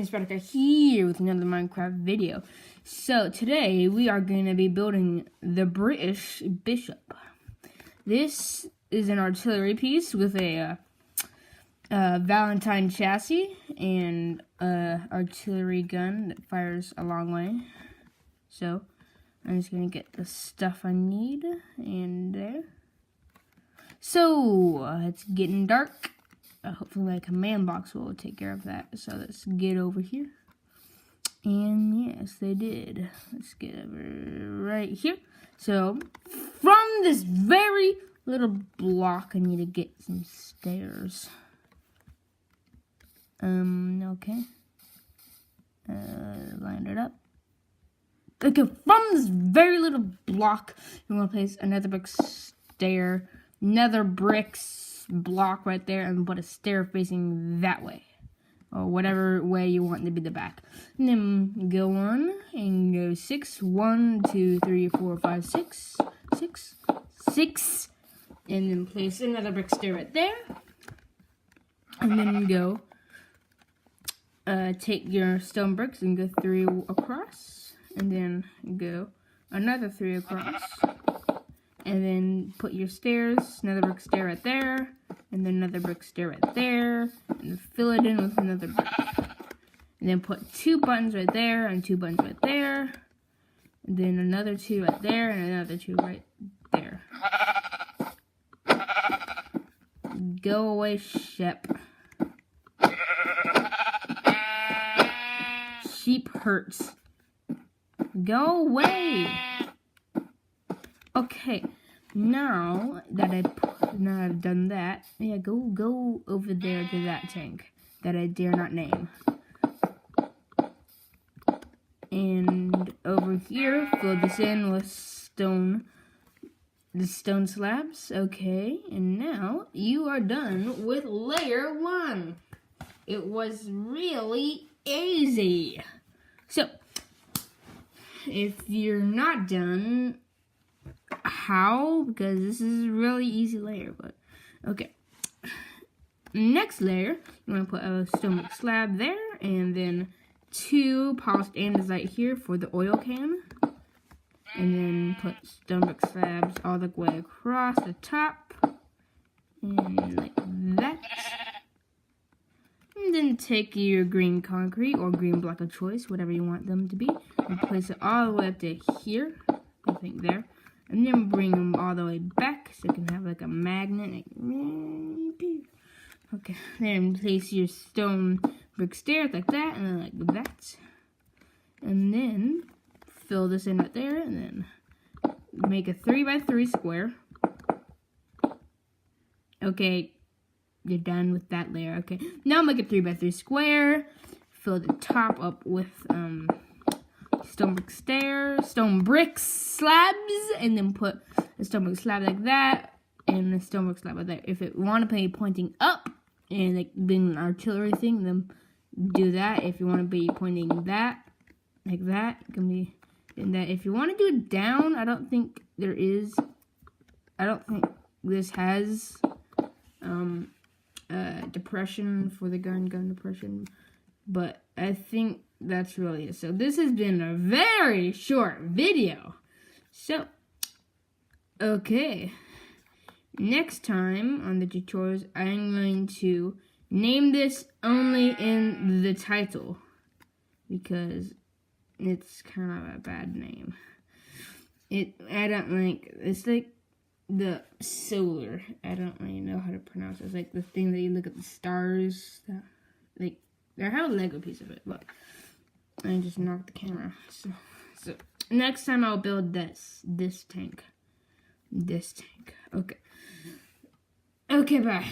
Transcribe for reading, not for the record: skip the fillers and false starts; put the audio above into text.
Spartacus here with another Minecraft video. So today we are going to be building the British Bishop. This is an artillery piece with a Valentine chassis and artillery gun that fires a long way. So I'm just going to get the stuff I need and there. So it's getting dark. Hopefully my command box will take care of that. So let's get over here. And yes, they did. Let's get over right here. So from this very little block, I need to get some stairs. Okay. Line it up. Okay, from this very little block, you want to place another brick stair, another bricks block right there, and put a stair facing that way, or whatever way you want to be the back. And then go on and go 6, 1, 2, 3, 4, 5, 6, 6, 6, and then place another brick stair right there. And then go take your stone bricks and go 3 across, and then go another 3 across. And then put your stairs, another brick stair right there, and then another brick stair right there, and then fill it in with another brick. And then put 2 buttons right there, and 2 buttons right there, and then another 2 right there, and another 2 right there. Go away, Shep. Sheep hurts. Go away. Okay, now that I've done that, yeah, go over there to that tank that I dare not name. And over here, fill this in with the stone slabs. Okay, and now you are done with layer 1. It was really easy. So, if you're not done, how? Because this is a really easy layer, but okay. Next layer, you want to put a stone brick slab there, and then 2 polished andesite here for the oil can, and then put stone brick slabs all the way across the top, and like that. And then take your green concrete or green block of choice, whatever you want them to be, and place it all the way up to here, I think there. And then bring them all the way back so you can have like a magnet. Okay, then place your stone brick stairs like that, and then like that. And then fill this in right there, and then make a 3x3 square. Okay, you're done with that layer. Okay, now make a 3x3 square. Fill the top up with stone bricks slabs, and then put a stone brick slab like that, and a stone brick slab like that. If you want to be pointing up and like being an artillery thing, then do that. If you want to be pointing that like that, it can be in that. If you want to do it down, I don't think this has depression for the gun depression, but I think that's really it. So this has been a very short video. So, okay. Next time on the tutorials, I'm going to name this only in the title, because it's kind of a bad name. It's like the solar. I don't really know how to pronounce it. It's like the thing that you look at the stars. Like, I have a Lego piece of it, but I just knocked the camera. So next time I'll build this tank. Okay. Okay, bye.